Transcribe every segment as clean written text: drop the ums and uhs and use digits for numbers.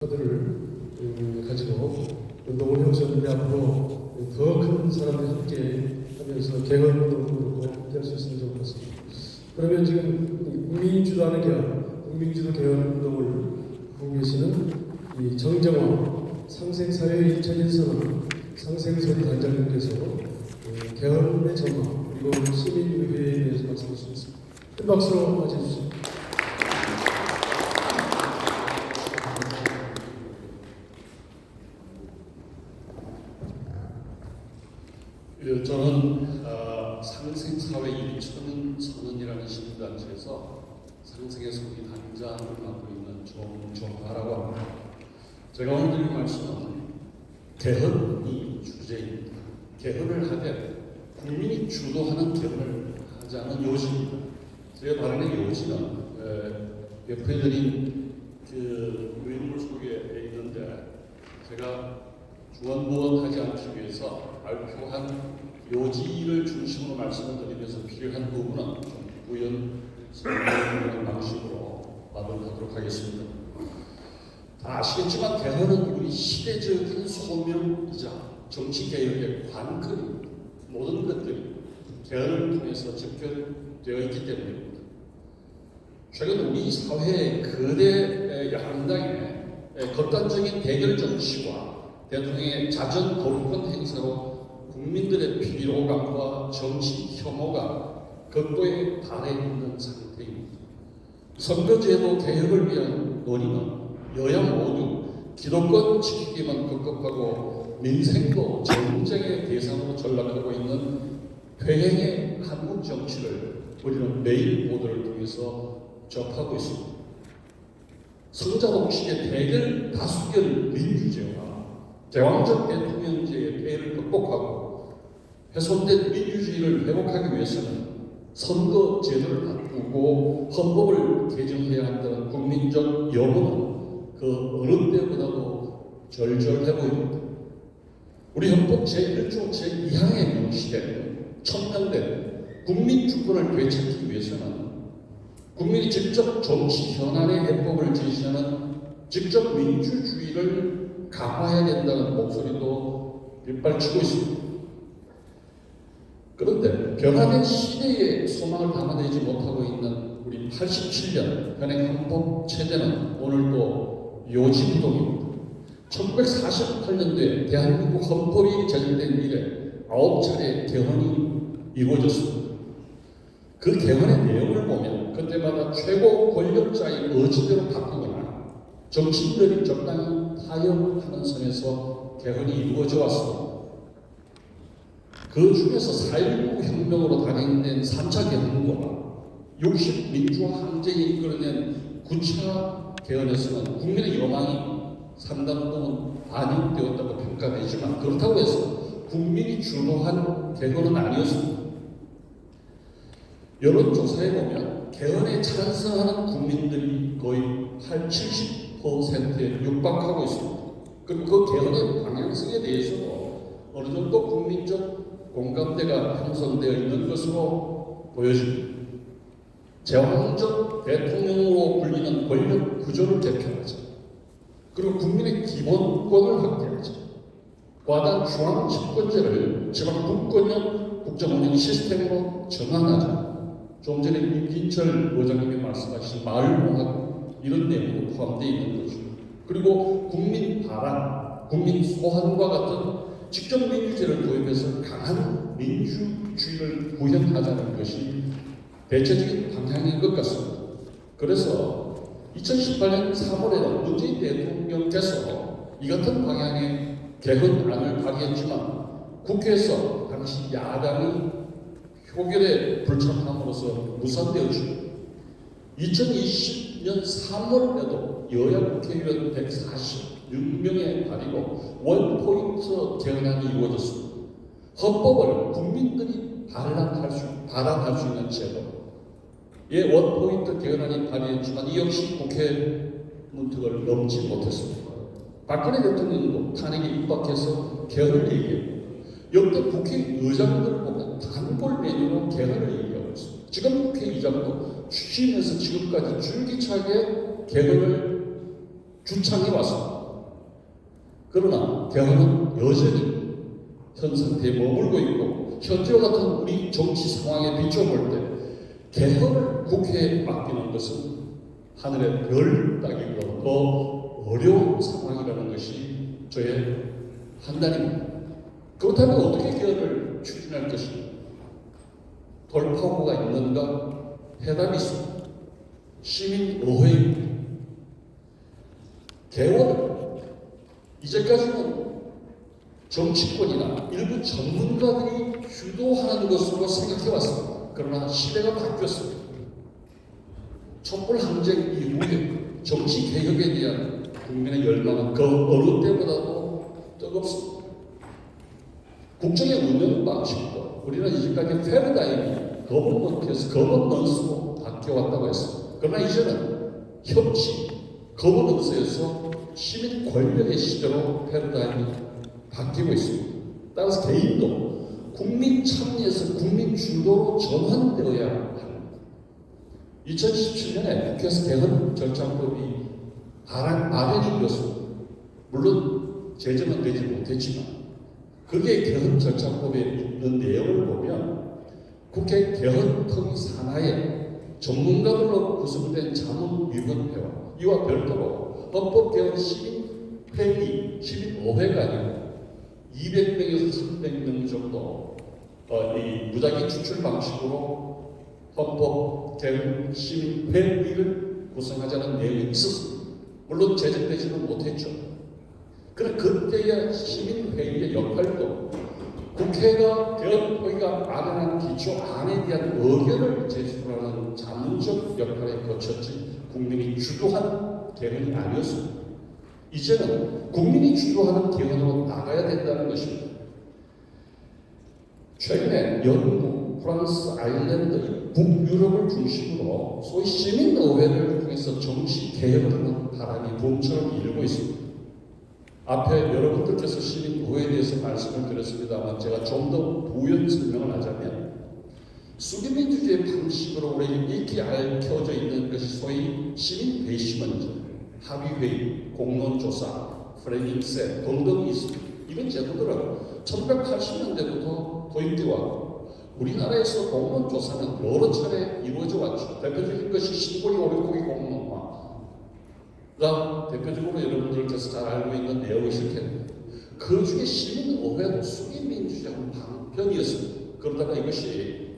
카드를 가지고 운동을 형성하는데 앞으로 더 큰 사람들이 함께 하면서 개헌운동도 그렇고 함께 할 수 있으면 좋을 것 같습니다. 그러면 지금 국민주도하는 개헌, 국민주도 개헌운동을 하고 계시는 이 정정화 상생사회 2001선언 상생소리 단장님께서 개헌의 전망 그리고 시민의회에 대해서 말씀해 주시겠습니다. 큰 박수로 맞이해 주십시오. 저는 상생사회 2000선언이라는 시민단체에서 상생의 소리 단장을 맡고 있는 정정화라고 합니다. 제가 오늘 드릴 말씀은 개헌이 주제입니다. 개헌을 하되 국민이 주도하는 개헌을 하자는 요지입니다. 제가 발언의 요지는 옆에 드린 그 의물 속에 있는데 제가 주원무원하지 않기 위해서 발표한 요지를 중심으로 말씀을 드리면서 필요한 부분은 좀 구현 설명하는 방식으로 말을 하도록 하겠습니다. 다 아시겠지만 개헌은 우리 시대적인 소명이자 정치개혁의 관건입니다. 모든 것들이 개헌을 통해서 접견되어 있기 때문입니다. 최근 우리 사회의 거대 양당의 극단적인 대결 정치와 대통령의 자전 거부권 행사로 국민들의 피로감과 정치 혐오가 극도에 달해 있는 상태입니다. 선거제도 개혁을 위한 논의는 여야 모두 기득권 지키기만 급급하고 민생도 정쟁의 대상으로 전락하고 있는 회행의 한국 정치를 우리는 매일 보도를 통해서 접하고 있습니다. 성자독식의 대결 다수결 민주제와 대왕적 대통령제의 폐해를 극복하고 훼손된 민주주의를 회복하기 위해서는 선거 제도를 바꾸고 헌법을 개정해야 한다는 국민적 여부는 그 어느 때보다도 절절해 보입니다. 우리 헌법 제1조 제2항에 명시된 천명된 국민주권을 되찾기 위해서는 국민이 직접 정치 현안의 해법을 제시하는 직접 민주주의를 강화해야 된다는 목소리도 빗발치고 있습니다. 그런데 변화된 시대의 소망을 담아내지 못하고 있는 우리 87년 현행 헌법 체제는 오늘도 요지부동입니다. 1948년도에 대한민국 헌법이 제정된 이래 9차례 개헌이 이루어졌습니다. 그 개헌의 내용을 보면 그때마다 최고 권력자의 의지대로 바꾸거나 정치인들이 적당히 타협하는 선에서 개헌이 이루어져 왔습니다. 그 중에서 4.19 혁명으로 단행된 3차 개헌과 60 민주화 항쟁이 이끌어낸 9차 개헌에서는 국민의 여망이 상당 부분 반영되었다고 평가되지만 그렇다고 해서 국민이 주도한 개헌은 아니었습니다. 여론조사에 보면 개헌에 찬성하는 국민들이 거의 70%에 육박하고 있습니다. 그리고 그 개헌의 방향성에 대해서도 어느 정도 국민적 공감대가 형성되어 있는 것으로 보여집니다. 제왕적 대통령으로 불리는 권력 구조를 개편하자. 그리고 국민의 기본권을 확대하자. 과단 중앙 집권제를 지방 분권형 국정운영 시스템으로 전환하자. 좀 전에 임진철 의장님이 말씀하신 마을공학 이런 내용도 포함되어 있는 거죠. 그리고 국민 바람, 국민 소환과 같은 직접 민주제를 도입해서 강한 민주주의를 구현하자는 것이 대체적인 방향인 것 같습니다. 그래서 2018년 3월에는 문재인 대통령께서 이 같은 방향의 개헌안을 발의했지만 국회에서 당시 야당이 표결에 불참함으로써 무산되었습니다. 2020년 3월에도 여야 국회의원 146명의 발의로 원포인트 개헌안이 이루어졌습니다. 헌법을 국민들이 발안할 수 있는 제도에 원포인트 개헌안이 발의했지만 이 역시 국회 문턱을 넘지 못했습니다. 박근혜 대통령도 탄핵에 입각해서 개헌을 얘기했고 역대 국회의장들을 보면 단골 메뉴로 개헌을 얘기하고 있습니다. 지금 국회의장도 취임해서 지금까지 줄기차게 개헌을 주창해 왔습니다. 그러나 대화는 여전히 현 상태에 머물고 있고 현재와 같은 우리 정치 상황에 비춰볼 때 개헌을 국회에 맡기는 것은 하늘의 별 따기보다 더 어려운 상황이라는 것이 저의 판단입니다. 그렇다면 어떻게 개헌을 추진할 것인가? 돌파구가 있는가? 해답이 있습니다. 시민의회입니다. 개헌은 이제까지는 정치권이나 일부 전문가들이 주도하는 것으로 생각해왔습니다. 그러나 시대가 바뀌었습니다. 촛불 항쟁 이후에 정치 개혁에 대한 국민의 열망은 그 어느 때보다도 뜨겁습니다. 국정의 운영 방식도 우리는 이제까지 패러다임이 거버넌스로 바뀌어왔다고 했습니다. 그러나 이제는 협치, 거버넌스에서 시민 권력의 시대로 패러다임이 바뀌고 있습니다. 따라서 개인도 국민 참여에서 국민 주도로 전환되어야 합니다. 2017년에 국회에서 개헌 절차법이 마련이 되었습니다. 물론 제정은 되지 못했지만 그게 개헌 절차법에 있는 내용을 보면 국회 개헌특위 산하에 전문가들로 구성된 자문위원회와 이와 별도로 헌법개헌 시민회의, 시민의회가 아니고 200명에서 300명 정도 이 무작위 추출 방식으로 헌법개헌 시민회의를 구성하자는 내용이 있었습니다. 물론 제정되지는 못했죠. 그러나 그때의 시민회의의 역할도 국회가 개헌회의가 마련한 기초안에 대한 의견을 제출하는 자문적 역할에 거쳤지 국민이 주도한 개헌이 아니었습니다. 이제는 국민이 주도하는 개헌으로 나가야 된다는 것입니다. 최근에 영국, 프랑스, 아일랜드, 북유럽을 중심으로 소위 시민의회를 통해서 정치 개혁을 하는 바람이 봄처럼 일고 있습니다. 앞에 여러분들께서 시민의회에 대해서 말씀을 드렸습니다만 제가 좀 더 부연 설명을 하자면 수기민주주의 방식으로 우리에게 익히 얽혀져 있는 것이 소위 시민배심원제, 합의회의, 공론조사, 프레밍세 등등이 있습니다. 이런 제도들은 1980년대부터 도입되어 왔고 우리나라에서 공론조사는 여러 차례 이루어져 왔죠. 대표적인 것이 신고리 오리고기 공론화가 대표적으로 여러분들께서 잘 알고 있는 내용이실 텐데 그 중에 시민의회도 수기민주주의 방편이었습니다. 그러다가 이것이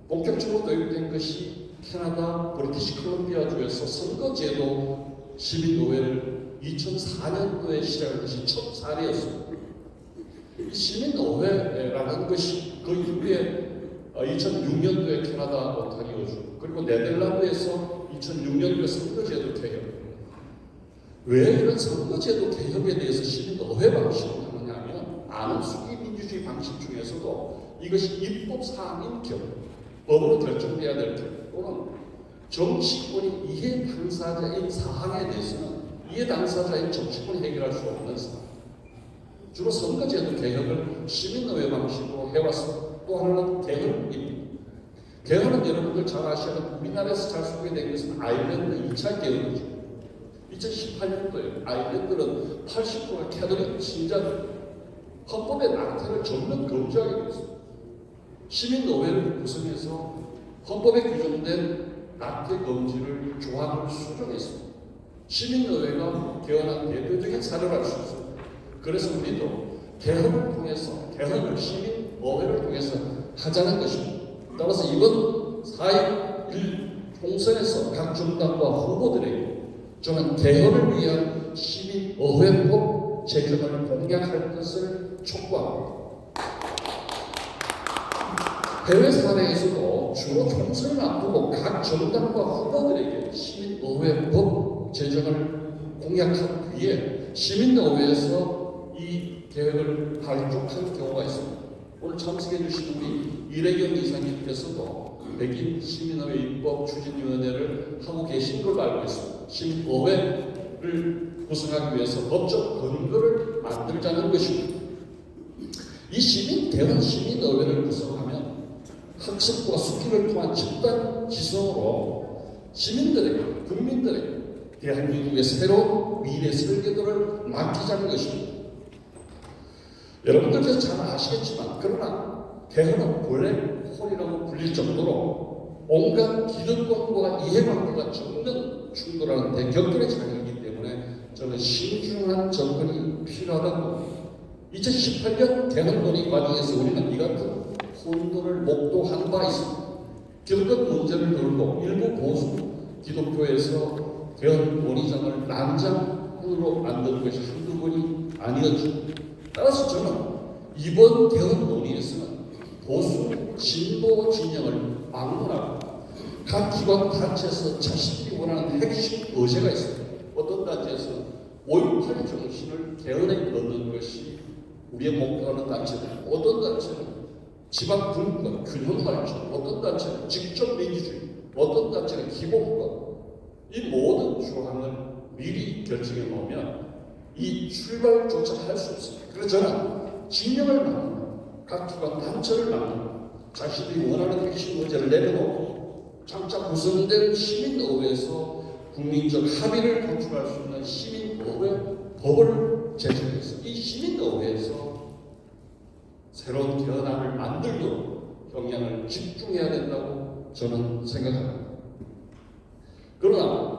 본격적으로 도입된 것이 캐나다 브리티시 컬럼비아주에서 선거제도 시민의회를 2004년도에 시작한 것이 첫 사례였습니다. 이 시민의회라는 것이 그 이후에 2006년도에 캐나다 온타리오주 그리고 네덜란드에서 2006년도에 선거제도 개혁. 왜 이런 선거제도 개혁에 대해서 시민의회 방식을 하느냐면 아는 수기민주주의 방식 중에서도 이것이 입법사항인 경우 법으로 결정돼야 될 경우 또는 정치권이 이해 당사자인 사항에 대해서는 이해 당사자인 정치권이 해결할 수 없는 사항. 주로 선거제도 개혁을 시민의회 방식으로 해왔습니다. 또 하나는 개헌입니다. 개헌은 여러분들 잘 아시는 우리나라에서 잘 소개된 것은 아일랜드 2차 개헌이죠. 2018년도에 아일랜드는 80%가 캐톨릭 신자들 헌법의 낙태를 전면 금지하게 되었습니다. 시민의회를 구성해서 헌법에 규정된 낙태 금지를 조항을 수정했습니다. 시민의회가 개헌한 대표적인 사례를 알 수 있습니다. 그래서 우리도 개헌을 통해서 개헌을 시민의회를 통해서 하자는 것입니다. 따라서 이번 4.1 총선에서 각 정당과 후보들에게 저는 개헌을 위한 시민의회법 제정을 공약할 것을 촉구합니다. 해외 사례에서도 주로 총선을 앞두고 각 정당과 후보들에게 시민의회법 제정을 공약한 뒤에 시민의회에서 이 계획을 발족한 경우가 있습니다. 오늘 참석해 주신 우리 이래경 이사님께서도 백인 시민의회 입법 추진위원회를 하고 계신 걸로 알고 있습니다. 시민의회를 구성하기 위해서 법적 근거를 만들자는 것입니다. 이 개헌 시민의회를 구성하면 학습과 숙기를 통한 집단 지성으로 시민들에게, 국민들에게 대한민국의 새로운 미래 설계도를 맡기자는 것입니다. 여러분들께서 잘 아시겠지만 그러나 개헌은 블랙홀이라고 불릴 정도로 온갖 기득권과 이해관계가 정면 충돌하는 대격변의 장이기 때문에 저는 신중한 접근이 필요하다고 2018년 개헌 논의 과정에서 우리는 이 같은 혼돈을 목도한 바 있습니다. 기득권 문제를 들고 일부 보수 기독교에서 개헌 논의장을 난장으로 만든 것이 한두 번이 아니었죠. 따라서 저는 이번 개헌 논의에서는 보수 진보 진영을 막론하고 각 기관 단체에서 자신이 원하는 핵심 의제가 있습니다. 어떤 단체에서는 5.18 정신을 개헌에 넣는 것이 우리의 목표하는 단체들, 어떤 단체는 지방 분권, 균형 발전, 어떤 단체는 직접 민주주의, 어떤 단체는 기본권, 이 모든 조항을 미리 결정해 놓으면 이 출발조차 할 수 없습니다. 그래서 저는 진영을 나누고 각 기관 단체를 나누고 자신들이 원하는 핵심 의제를 내려놓고 장차 구성된 시민의회에서 국민적 합의를 도출할 수 있는 시민의회 법을 제정해서 이 시민의회에서 새로운 개헌안을 만들도록 역량을 집중해야 된다고 저는 생각합니다. 그러나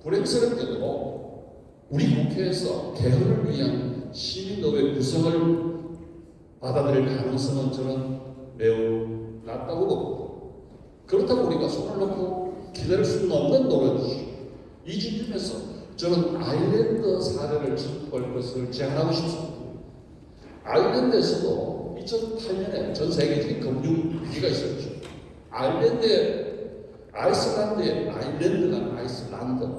불행스럽게도 우리 국회에서 개헌을 위한 시민의회 구성을 받아들일 가능성은 저는 매우 낮다고 봅니다. 그렇다고 우리가 손을 놓고 기다릴 수는 없는 노릇이죠. 이 지점에서 저는 아일랜드 사례를 짚어볼 것을 제안하고 싶습니다. 아일랜드에서도 2008년에 전 세계적인 금융 위기가 있었죠. 아이슬란드의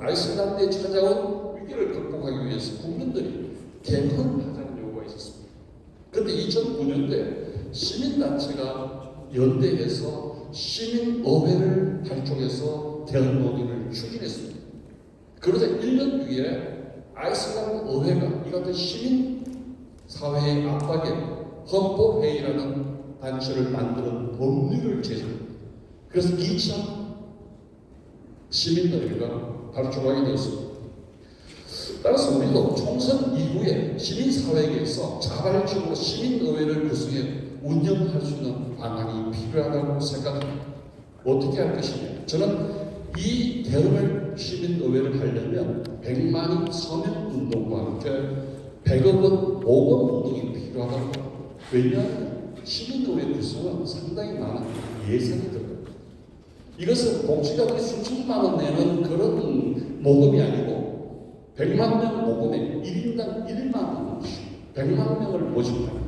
아이슬란드에 찾아온 위기를 극복하기 위해서 국민들이 개헌하자는 요구가 있었습니다. 그런데 2009년도에 시민단체가 연대해서 시민의회를 발족해서 개헌 논의를 추진했습니다. 그러자 1년 뒤에 아이슬란드 의회가 이 같은 시민사회의 압박에 헌법회의라는 단체를 만드는 법률을 제정합니다. 그래서 2차 시민의회가 발족하게 되었습니다. 따라서 우리도 총선 이후에 시민사회에서 자발적으로 시민의회를 구성해 운영할 수 있는 방안이 필요하다고 생각합니다. 어떻게 할 것이냐? 저는 이 개헌을 시민의회를 하려면 100만인 서명운동과 함께 100억 원 모금운동이 필요하다고 합니다. 왜냐하면 시민의회 구성은 상당히 많은 예산이 들어요. 이것은 복지자들이 수천만 원 내는 그런 모금이 아니고 100만 명 모금에 1인당 1만 원씩 100만 명을 모집합니다.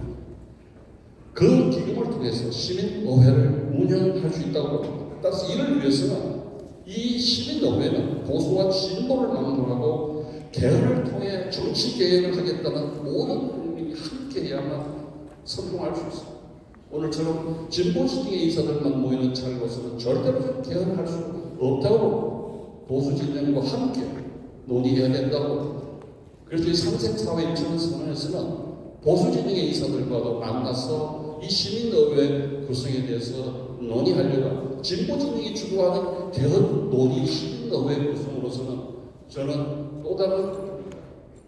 그 기금을 통해서 시민의회를 운영할 수 있다고 봅니다. 따라서 이를 위해서는 이 시민의회는 보수와 진보를 막론하고 개헌을 통해 정치 개혁을 하겠다는 모든 국민이 함께해야만 성공할 수 있습니다. 오늘처럼 진보 진영의 인사들만 모이는 자리로서는 절대로 개헌할 수 없다고 보수 진영과 함께 논의해야 된다고. 그래서 이 상생사회 인천 선언에서는 보수 진영의 인사들과도 만나서 이 시민의회 구성에 대해서 논의하려고 진보 진영이 주도하는 개헌 논의 시민의회 구성으로서는 저는 또 다른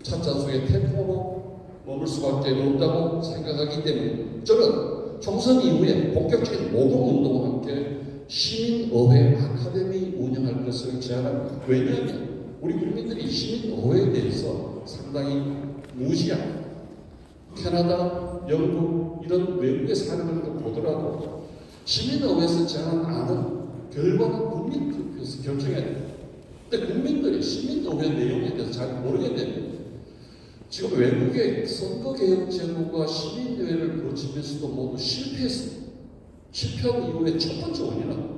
찻잔속의 태풍으로 머물 수밖에 없다고 생각하기 때문에 저는 총선 이후에 본격적인 모금운동과 함께 시민의회 아카데미 운영할 것을 제안합니다. 왜냐하면 우리 국민들이 시민의회에 대해서 상당히 무지합니다. 캐나다, 영국 이런 외국의 사례를 보더라도 시민의회에서 제안한 안은 결과는 국민투표에서 결정해야 됩니다. 근데 국민들이 시민의회 내용에 대해서 잘 모르게 됩니다. 지금 외국의 선거개혁 제도가 시민의회를 거치면서도 모두 실패했습니다. 실패한 이후에 첫 번째 원인은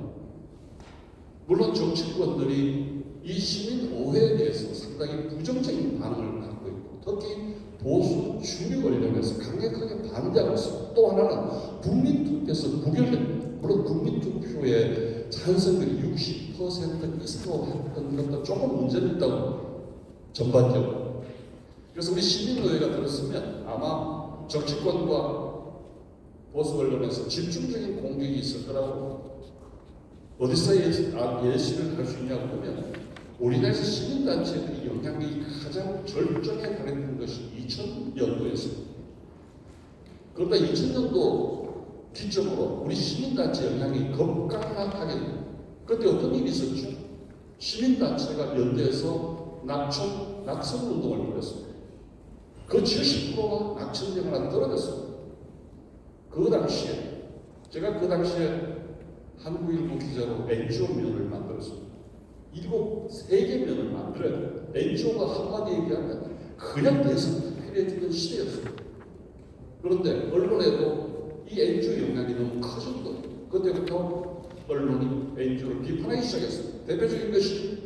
물론 정치권들이 이 시민의회에 대해서 상당히 부정적인 반응을 갖고 있고 특히 보수 주류 권력에서 강력하게 반대하고 있습니다. 또 하나는 국민투표에서 부결됩니다. 물론 국민투표의 찬성률이 60% 이상했던 것도 조금 문제는 있다고 전반적으로. 그래서 우리 시민의회가 들었으면 아마 정치권과 보수 언론에서 집중적인 공격이 있을 거라고. 어디서 예시를 할 수 있냐고 보면 우리나라에서 시민단체들이 영향력이 가장 절정에 달했던 것이 2000년도였습니다. 그러다 2000년도 기점으로 우리 시민단체 영향이 급강하게 그때 어떤 일이 있었죠? 시민단체가 연대해서 낙선운동을 벌였습니다. 그 70%가 낙천대가 떨어졌습니다. 그 당시에 제가 그 당시에 한국일보 기자로 NGO 면을 만들었습니다. 3개 면을 만들어야 돼요. NGO가 한마디 얘기하면 그냥 대선해주는 시대였어요. 그런데 언론에도 이 NGO 영향이 너무 커진 거예요. 그때부터 언론이 NGO를 비판하기 시작했어요. 대표적인 것이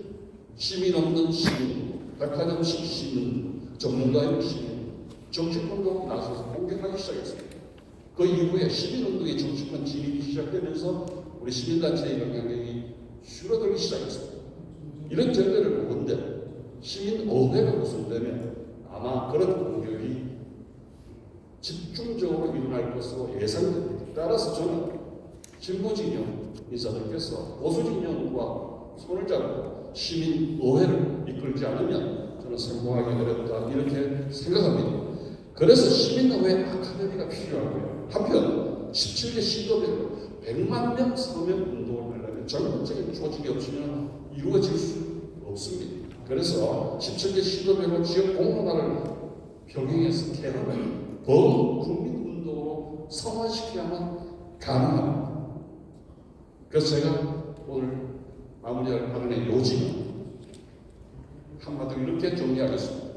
시민 없는 시민운동, 백화점식 시민운동, 전문가용 시민운동, 정치권도 나서서 공격하기 시작했습니다. 그 이후에 시민운동의 정치권 진입이 시작되면서 우리 시민단체의 영향력이 줄어들기 시작했습니다. 이런 전례를 보건대 시민의회가 구성되면 아마 그런 공격이 집중적으로 일어날 것으로 예상됩니다. 따라서 저는 진보진영 인사들께서 보수진영과 손을 잡고 시민의회를 이끌지 않으면 저는 성공하기 어렵다 이렇게 생각합니다. 그래서 시민의회 아카데미가 필요하고요. 한편 17개 시도별로 100만 명 서명 운동을 하려면 전국적인 조직이 없으면 이루어질 수 없습니다. 그래서 17개 시도별로 지역 공론화를 병행해서 개헌을 범국민운동으로 성화시켜야만 가능합니다. 그래서 제가 오늘 마무리할 발언의 요지는 한마디로 이렇게 정리하겠습니다.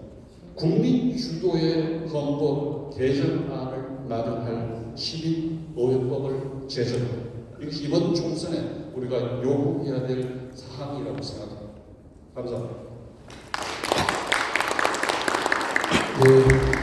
국민 주도의 헌법 개정안을 마련할 시민의회법을 제정합니다. 이것이 이번 총선에 우리가 요구해야 될 사항이라고 생각합니다. 감사합니다. 네.